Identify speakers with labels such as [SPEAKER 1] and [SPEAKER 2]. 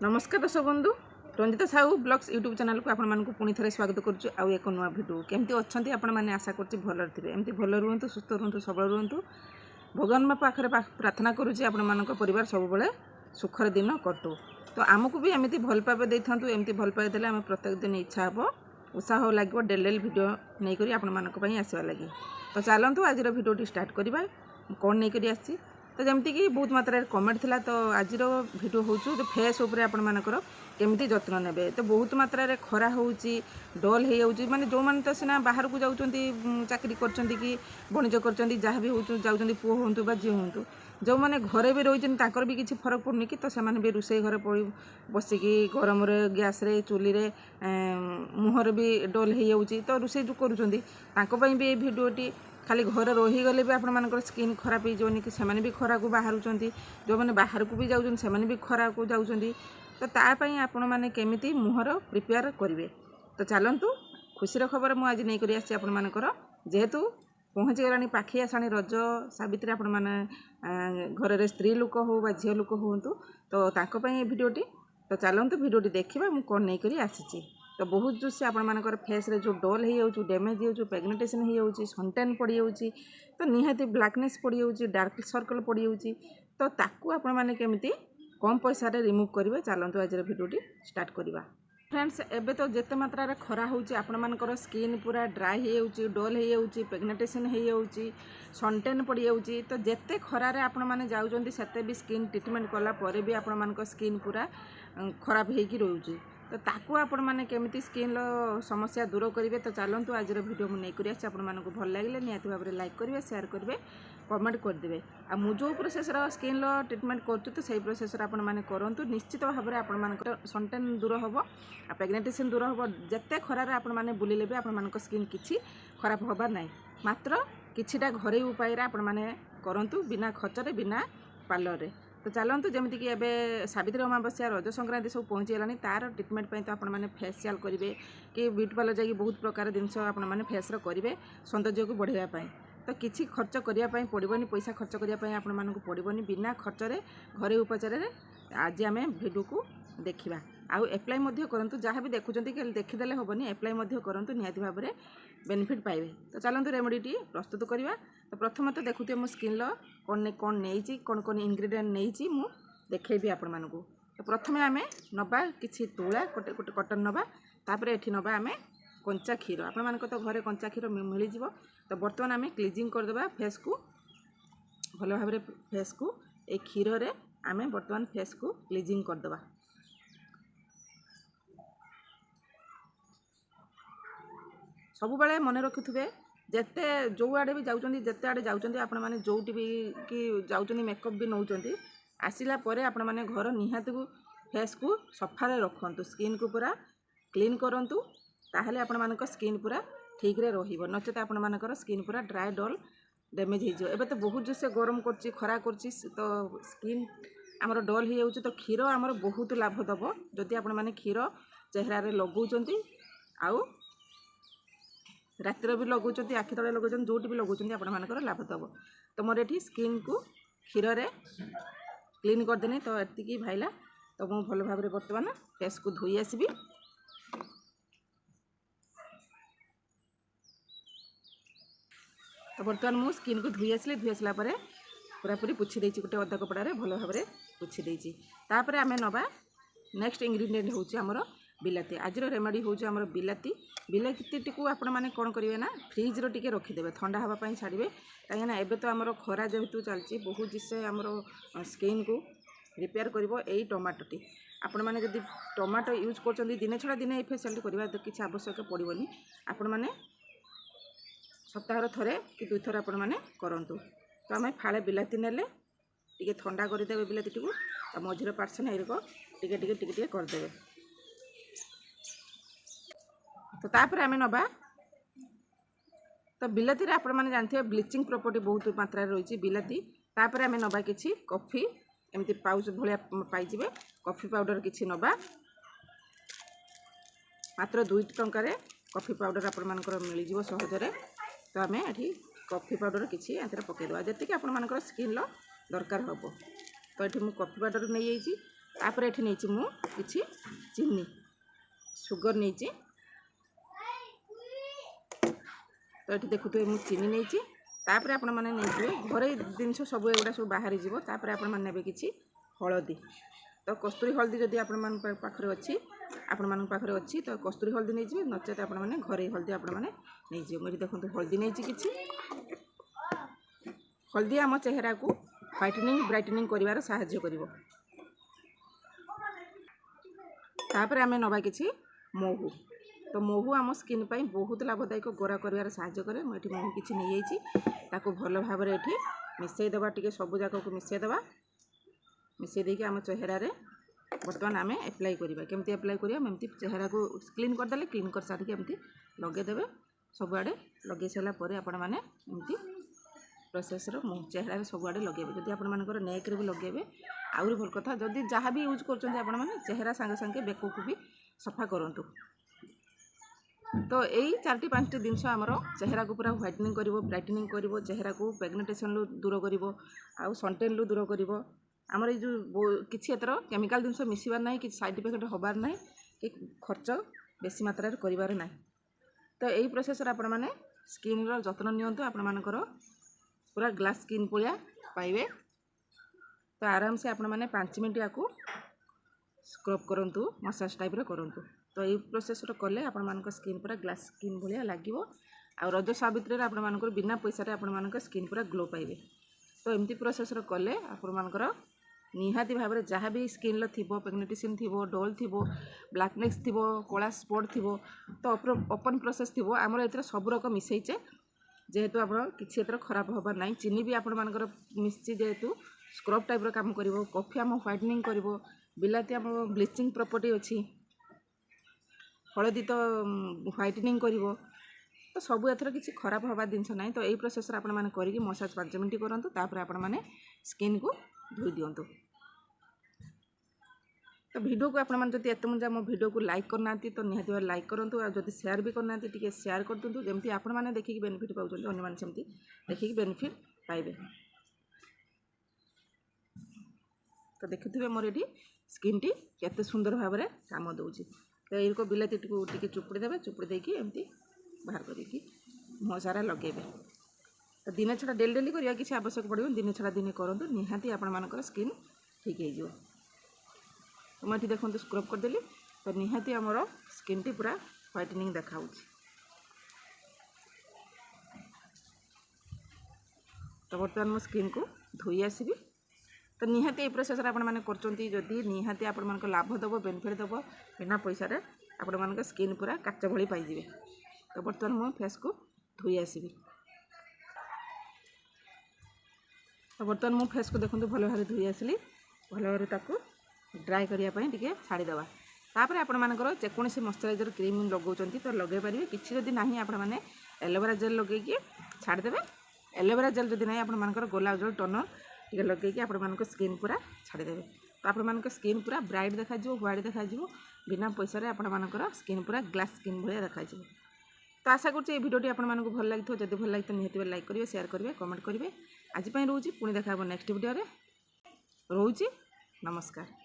[SPEAKER 1] नमस्कार दर्शक बंधु Ranjita Sahu blogs YouTube channel को आपण मानक पुणी थे स्वागत करुच्छु आउ एक नुआ भिडियो केमती अच्छा आपण मैंने आशा कर भल थे एमती भल रुहतु सुस्थ रुहतु सबल रुहतु भगवान पाखे प्रार्थना करुच्ची आपण मानक परिवार सब बेले सुखर दिन कटू तो आमको भी एमती भल पाइबा दे था एमती भल पाई देले आम प्रत्येक दिन इच्छा हे उत्साह लगे डेली भिडियो नहीं करी आपण मानक आसवा लगी तो चलतु आज भिडियो स्टार्ट करवा कौन नहीं करी आसी तो जमती बहुत मात्रा कमेंट थिला तो आज भिडियो हूँ फेस उपर आपण मानकर केमती जत्न नेबे तो बहुत मात्रा खरा होउची डल हो जाऊँ माने जो मैंने तो सीना बाहर को जाऊँ चाकरी करछंती कि वाणिज्य करछंती जहाँ भी हो जाऊँ पुओ हूँ बा झी हूँ जो मैंने घरे भी रही भी किसी फरक पड़नी कि तो से भी रोषे घर बसिकी गरम गैस रे चुली रे मुहर भी डल हो जाऊँ तो रोषे जो करुँच भी ये भिडियोटी खाली घर रहीगले भी आपण मानकर स्किन खराब हो जानी कि सेमाने भी खरा को बाहर जो मैंने बाहर को भी जाऊँ सेमाने भी खरा को जाऊँ तो तापाई आपण मैंने केमिति मुहर प्रिपेयर करेंगे तो चलतु खुशीर खबर मुझे आज नहीं करी आसी आपण मानकर जेहेतु पहुँची गलानी पाखी आसानी रज सावित्री आपण माने घर स्त्री लोक हो बा झील लोक हूँ तो तांको ये भिडियोटी तो चलतु भिडियोटी देखा मुझे कौन नहीं करी आसी तो बहुत जो से आपंकर फेस रे जो डल हो जाऊँ डैमेज हो जाऊँ पिगमेंटेशन हो जाऊँ सनटैन पड़ जाऊँ तो निहाती ब्लैकनेस पड़ जाऊँ डार्क सर्कल पड़ जाऊँ तो ताकू आपण मैंने केमिति कम पैसा रे रिमूव करेंगे चलतु आज भिडियोटी स्टार्ट करवा फ्रेंड्स एबे तो जिते मात्रा रे खरा होउची आपण मानकर स्किन पूरा ड्राई हो जाऊँ डल हो जाऊँ पिगमेंटेशन हो जाऊँ सनटैन पड़ जाऊँ तो जिते खरारे आपण माने जाउचंती सेते भी स्किन ट्रीटमेंट कला परे भी आपण मानकर स्किन पूरा खराब होगी रोचे तो ताकू आपण मैंने केमिति स्किन समस्या दूर करेंगे तो चलतु आज भिडियो मुझे नहीं आसी आपको भल लगे निहाती भाव में लाइक करेंगे शेयर करेंगे कमेंट करदे आ मु जो प्रोसेस स्किन ट्रीटमेंट करूँ तो सही प्रोसेस आपण मैंने करूँ निश्चित भाव में आपण सनटैन दूर हम आ पिगमेंटेशन दूर हम जिते खरार आपण मैंने बुलिले भी आपण स्किन किसी खराब हबार ना मात्र किछिटा घरे उपाय आपण मैंने करूँ बिना खर्चरे बिना पार्लर रे तो चलतु जमीक एवं सावित्री अमावस्या रज संक्रांति सब पहुँची गलानी तार ट्रिटमेंट तो आपण मैंने फेसियाल करेंगे कि ब्यूटी पार्लर जाकि बहुत प्रकार जिनस आपने फेस्र करेंगे सौंदर्य को बढ़ावाई तो किसी खर्च करने पड़ोनी पैसा खर्च करने आपण मानक पड़ोनी बिना खर्चरे घरे उपचार आज आम भिडियो को देखा आउ एप्लाई करूँ जहाँ भी देखुं देखीदे हेनी एप्लाई करूँ निहाती भाव में बेनिफिट पाइबे तो चलतु रेमेडीटी प्रस्तुत करवा तो प्रथम तो देखुए मो स्किन कौन कौन नहीं कौन कौन इनग्रेडिएंट नहीं मु देखेबी आपण मानक तो प्रथम आम नवा कि तुला गोटे कटन नवा तापर एठी नवा आम कंचा क्षीर आपण मानक तो घरे कंचा क्षीर मिल जाव तो बर्तमान आम क्लीजिंग करदेबा फेस को भल भाव फेस को ए क्षीर रे आम बर्तमान फेस को क्लीजिंग करदेबा सब बेले मन रखुवे जिते जो आड़े भी जाऊँच जिते आड़े जाऊँच आपण मैंने जो भी कि जाऊँच मेकअप भी नौ आसला आपण मैंने घर निहाती को फेस को सफारे रखु स्किन को पूरा क्लीन करूँ ताहले आपण मानक स्किन पूरा ठीक रे रहिबो नचेत आपण मानकर स्किन पूरा ड्राई डल डैमेज हो जाए एबे तो बहुत जोसे गरम करछि खरा करछि तो स्किन आमर डल हो जाउछि तो क्षीर आमर बहुत लाभ दबो जदि आपण माने क्षीर चेहरा रे लगाउछंती आउ रातिर भी लगाउछंती आखि तळे लगाउछंती जोटी भी लगाउछंती आपण मानकर लाभ दबो तो मोर एठी स्किन को क्षीर रे क्लीन कर देनी तो एतिकी भाईला तो मु भल भाव रे वर्तमान फेस को धोई आसीबी तो बर्तमान मु स्किन को धोई आसला पूरा पूरी पोछि देछि गोटे अधा कपड़े भल भाव में पोछि देछि तापर आमे नबा नेक्स्ट इंग्रेडिएंट होछि हमर बिलाती आज रेमेडी होछि हमर बिलाती को आपण माने कोन करिवे ना फ्रिज रो टिके रखिदेबे ठंडा हवा पई छाड़िबे काहे ना एबे तो हमर खरा जेहेतु चलछि बहुत जिसे हमर स्किन को रिपेयर करिवो एई टमाटोटी आपण माने जदि टमाटो यूज करछन्ती दिने छडा दिने ए फेशियल करबा तो किछि आवश्यक पड़िबोनी आपण माने सप्ताह थरे कि दुई थर आपण माने करंतु तो आम फाड़े बिलाती नेले टिके ठंडा करदेवे बिलाती टी मझीर पार्सन एरक टिके टिके टिके टिके करदेवे तो तापर आम नबा तो बिलाती आपण माने जानथिबे ब्लीचिंग प्रॉपर्टी बहुत मात्रा रही बिलाती तापर आम नबा किछि कॉफी एमती पाउच भलिया पाइजिबे कॉफी पाउडर किछि नबा मात्र 2 टंका कॉफी पाउडर आपण मानकर मिल जिवो सहजरे तो आम ये कॉफी पाउडर किसी पकईदे जी आपण मानकर स्किन दरकार हम तो ये मुझे कॉफी पाउडर नहीं जाइए तापर एठी नेछि मु किछि चीनी सुगर नेछि तो ये देखुए मुझे चीनी नहीं तापर आपण मैंने नहीं घरे जिनस सब एगुड़ा सब बाहरी जीव तापर आपण मैंने ने कि हलदी तो कस्तूरी हलदी जदि आपण पाखे अच्छी आपण मान पाखे अच्छी तो कस्तूरी हलदी नहीं जी नचेत आपण मैंने घरे हलदी आपण मैंने नहीं मुझे देखो हलदी नहीं कि हलदी आम चेहरा को व्हाइटनिंग ब्राइटनिंग कर साहाय्य कर तापर आम नवा कि महू तो महू आम स्किन पाई बहुत लाभदायक गोरा कर साहाय्य करे मुझे महू किसी नहीं जाइए भल भाव में ये मिसईदेवा टी सब जाक को मिसईदेवा मिसई देकी आम चेहरा बर्तमान आम एप्लाई करवा केमती एप्लाई करिया एमती चेहरा को क्लीन करदे क्लीन कर सारिक एमती लगेदेवे सबुआड़े लगे सारा आपण मैंने एमती प्रोसेस चेहरा सबुआड़े लगे जदि आपर नेक्रे भी लगे आहरी भल कथा जदि जहाँ भी यूज कर चेहरा सांगे सांगे बेक को भी सफा करूँ तो यही 4-5टी जिनस आमर चेहरा को पूरा व्हाइटनिंग कर ब्राइटनिंग कर चेहरा को पिगमेंटेशन दूर कर आउ सनटेन दूर कर आमर ये जो किसी एतर केमिकल जिनस मिसबार ना कि साइड इफेक्ट हबार ना कि खर्च बेसी मात्रा कर ना तो यही प्रोसेस आपण मैंने स्किन जत्न नियंतु आपण मानकर पूरा ग्लास स्किन भलिया पाइबे तो आराम से आपण मैंने 5 मिनट या स्क्रब करंतु मसाज टाइप करूँ तो ये प्रोसेस कले आपण मानक स्किन पूरा ग्लास स्किन भलिया लागिवो आ रज सावित्री आपण मानकर बिना पैसा आपण मानक स्किन पूरा ग्लो पाइबे तो एमती प्रोसेस कले आपण मानकर निहाती भाव में जहाँ भी स्किन थी पिगमेंटेशन थी डल थी ब्लैकनेस थी कला स्पॉट थी तो ओपन प्रोसेस थी आमर ए सब रक मिसईचे जेहेतु आप किसी एतर खराब हबार ना चीनी भी आपण मानकर मिसी जेहेतु स्क्रब टाइप काम कर कॉफी आम व्हाइटनिंग कर बिलाती आम ब्लीचिंग प्रॉपर्टी अच्छी हलदी तो व्हाइटनिंग कर तो सब एथर किसी खराब हबार जिनस ना तो यही प्रोसेस आपण मैंने करी मसाज 5 मिनट करूँ तापर आपण मैंने स्किन को धोई दिंतु तो वीडियो को आपण मैंने एत मुझे मो वीडियो को लाइक करना तो निहाती भाव लाइक करूँ और जब शेयर भी करना टी शेयर कर दिंतु जमी आपण मैंने देखिए बेनिफिट पाँच अन्य सेमती देखिए बेनिफिट पाइबे तो देखुए मोर ये स्किन टी केते सुंदर भाव में काम दूची तो ये बिलाती टी चुपुड़ी देवे चुपुड़ी देकी एमती बाहर करके मुँह सारा लगेबे तो दिने छड़ा डेली डेली करिया किसी आवश्यक पड़ो दिने छड़ा दिने करूँ निहाती आपण मानकर स्किन ठीक हो तो मुझे देखो स्क्रब करदेली तो निहाती आमर स्किन टी पूरा व्हाइटनिंग देखा तो बर्तमान मो स्किन को धोई आसबि तो निहाती ये प्रोसेस आपण मैंने करदी निहाती आपण मान लाभ दब बेनिफिट दब बिना पैसा आपण मान स्किन पूरा काच भली पाइबे तो बर्तमान मो फेस को धोई आसबि तो बर्तमान मो फेस को देखो भल भाव धोई आसली भल भाव ताको ड्राई करने टी छाड़ीदे तापर आपण मानकर जेकोसी मॉइस्चराइजर क्रीम लगाउछंती तो लगे पारे किसी जदि नहीं आपण मैंने एलोवेरा जेल लगे छाड़ीदे एलोवेरा जेल जदि नहीं आपण मानकर गोलाप जल टोनर टी लगे आपण मान स्किन पूरा छाड़ीदे तो आपण मान स्किन पूरा ब्राइट देखा व्हाइट देखा बिना पैसा आपण मानकर स्किन पूरा ग्लास स्किन भाया देखा तो आशा करुँचे भिडियोटी आपण मानक भल लगी जब भल लगी तो निहाती लाइक करेंगे शेयर करेंगे कमेंट करेंगे आज रोचे पुणी देखा नेक्स्ट भिडियो रोचे नमस्कार।